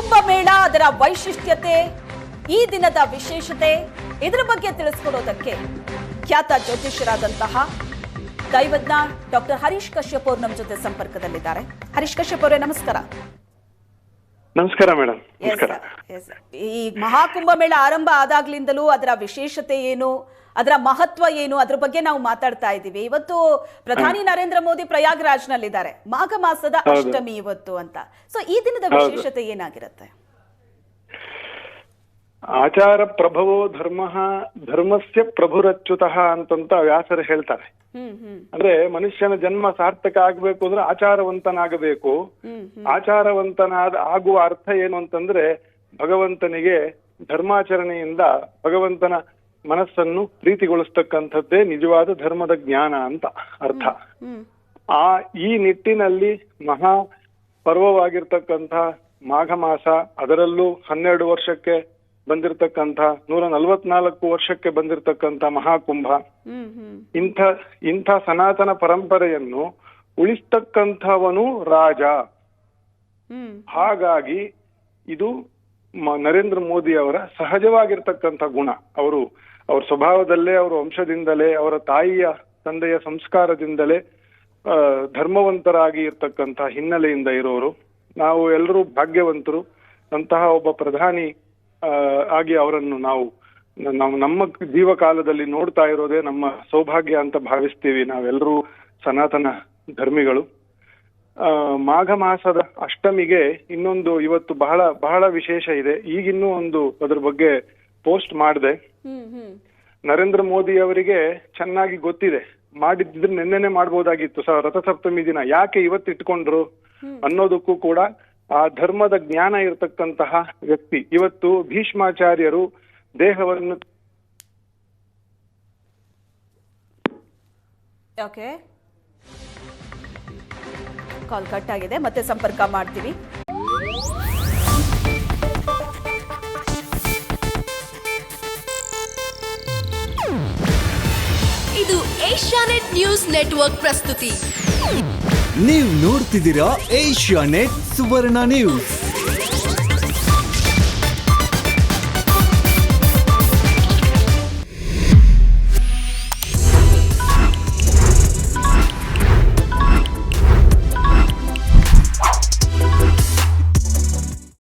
ಮಹಾಕುಂಭಮೇಳ ಅದರ ವೈಶಿಷ್ಟ್ಯತೆ, ಈ ದಿನದ ವಿಶೇಷತೆ, ಇದರ ಬಗ್ಗೆ ತಿಳಿಸ್ಕೊಡೋದಕ್ಕೆ ಖ್ಯಾತ ಜ್ಯೋತಿಷ್ಯರಾದಂತಹ ದೈವಜ್ಞ ಡಾಕ್ಟರ್ ಹರೀಶ್ ಕಶ್ಯಪ್ ಅವರು ನಮ್ಮ ಜೊತೆ ಸಂಪರ್ಕದಲ್ಲಿದ್ದಾರೆ. ಹರೀಶ್ ಕಶ್ಯಪ್ ಅವರೇ, ನಮಸ್ಕಾರ. ನಮಸ್ಕಾರ ಮೇಡಮ್. ನಮಸ್ಕಾರ. ಈ ಮಹಾಕುಂಭಮೇಳ ಆರಂಭ ಆದಾಗ್ಲಿಂದಲೂ ಅದರ ವಿಶೇಷತೆ ಏನು, ಅದರ ಮಹತ್ವ ಏನು, ಅದ್ರ ಬಗ್ಗೆ ನಾವು ಮಾತಾಡ್ತಾ ಇದ್ದೀವಿ. ಇವತ್ತು ಪ್ರಧಾನಿ ನರೇಂದ್ರ ಮೋದಿ ಪ್ರಯಾಗ್ರಾಜ್ನಲ್ಲಿದ್ದಾರೆ. ಮಾಘ ಮಾಸದ ಅಷ್ಟಮಿ ಇವತ್ತು ಅಂತ. ಸೊ ಈ ದಿನದ ವಿಶೇಷತೆ ಏನಾಗಿರುತ್ತೆ? ಆಚಾರ ಪ್ರಭವೋ ಧರ್ಮ, ಧರ್ಮಸ್ಯ ಪ್ರಭುರಚ್ಯುತಃ ಅಂತಂತ ವ್ಯಾಸರು ಹೇಳ್ತಾರೆ. ಅಂದ್ರೆ ಮನುಷ್ಯನ ಜನ್ಮ ಸಾರ್ಥಕ ಆಗ್ಬೇಕು ಅಂದ್ರೆ ಆಚಾರವಂತನಾಗಬೇಕು. ಆಗುವ ಅರ್ಥ ಏನು ಅಂತಂದ್ರೆ ಭಗವಂತನಿಗೆ ಧರ್ಮಾಚರಣೆಯಿಂದ ಭಗವಂತನ ಮನಸ್ಸನ್ನು ಪ್ರೀತಿಗೊಳಿಸ್ತಕ್ಕಂಥದ್ದೇ ನಿಜವಾದ ಧರ್ಮದ ಜ್ಞಾನ ಅಂತ ಅರ್ಥ. ಈ ನಿಟ್ಟಿನಲ್ಲಿ ಮಹಾ ಪರ್ವವಾಗಿರ್ತಕ್ಕಂಥ ಮಾಘ ಮಾಸ, ಅದರಲ್ಲೂ 12 ವರ್ಷಕ್ಕೆ ಬಂದಿರತಕ್ಕಂಥ 144 ವರ್ಷಕ್ಕೆ ಬಂದಿರತಕ್ಕಂಥ ಮಹಾಕುಂಭ, ಇಂಥ ಸನಾತನ ಪರಂಪರೆಯನ್ನು ಉಳಿಸ್ತಕ್ಕಂಥವನು ರಾಜ. ಹಾಗಾಗಿ ಇದು ನರೇಂದ್ರ ಮೋದಿ ಅವರ ಸಹಜವಾಗಿರ್ತಕ್ಕಂಥ ಗುಣ. ಅವ್ರ ಸ್ವಭಾವದಲ್ಲೇ, ಅವರ ವಂಶದಿಂದಲೇ, ಅವರ ತಾಯಿಯ ತಂದೆಯ ಸಂಸ್ಕಾರದಿಂದಲೇ ಧರ್ಮವಂತರಾಗಿ ಇರ್ತಕ್ಕಂಥ ಹಿನ್ನೆಲೆಯಿಂದ ಇರೋರು. ನಾವು ಎಲ್ಲರೂ ಭಾಗ್ಯವಂತರು. ಅಂತಹ ಒಬ್ಬ ಪ್ರಧಾನಿ ಆಗಿ ಅವರನ್ನು ನಾವು ನಮ್ಮ ಜೀವಕಾಲದಲ್ಲಿ ನೋಡ್ತಾ ಇರೋದೇ ನಮ್ಮ ಸೌಭಾಗ್ಯ ಅಂತ ಭಾವಿಸ್ತೀವಿ ನಾವೆಲ್ಲರೂ ಸನಾತನ ಧರ್ಮಿಗಳು. ಮಾಘ ಮಾಸದ ಅಷ್ಟಮಿಗೆ ಇನ್ನೊಂದು ಇವತ್ತು ಬಹಳ ಬಹಳ ವಿಶೇಷ ಇದೆ. ಈಗಿನ್ನೂ ಒಂದು ಅದ್ರ ಬಗ್ಗೆ ಪೋಸ್ಟ್ ಮಾಡಿದೆ. ನರೇಂದ್ರ ಮೋದಿ ಅವರಿಗೆ ಚೆನ್ನಾಗಿ ಗೊತ್ತಿದೆ, ಮಾಡಿದ್ರೆ ನಿನ್ನೆನೆ ಮಾಡ್ಬೋದಾಗಿತ್ತು ರಥಸಪ್ತಮಿ ದಿನ, ಯಾಕೆ ಇವತ್ತು ಇಟ್ಕೊಂಡ್ರು ಅನ್ನೋದಕ್ಕೂ ಕೂಡ ಆ ಧರ್ಮದ ಜ್ಞಾನ ಇರತಕ್ಕಂತಹ ವ್ಯಕ್ತಿ. ಇವತ್ತು ಭೀಷ್ಮಾಚಾರ್ಯರು ದೇಹವನ್ನು ಕಾಲ್ ಕಟ್ ಆಗಿದೆ, ಮತ್ತೆ ಸಂಪರ್ಕ ಮಾಡ್ತೀವಿ. ಇದು ಏಷ್ಯಾನೆಟ್ ನ್ಯೂಸ್ ನೆಟ್ವರ್ಕ್ ಪ್ರಸ್ತುತಿ. ನೀವು ನೋಡ್ತಿದ್ದೀರಾ ಏಷ್ಯಾನೆಟ್ ಸುವರ್ಣ ನ್ಯೂಸ್.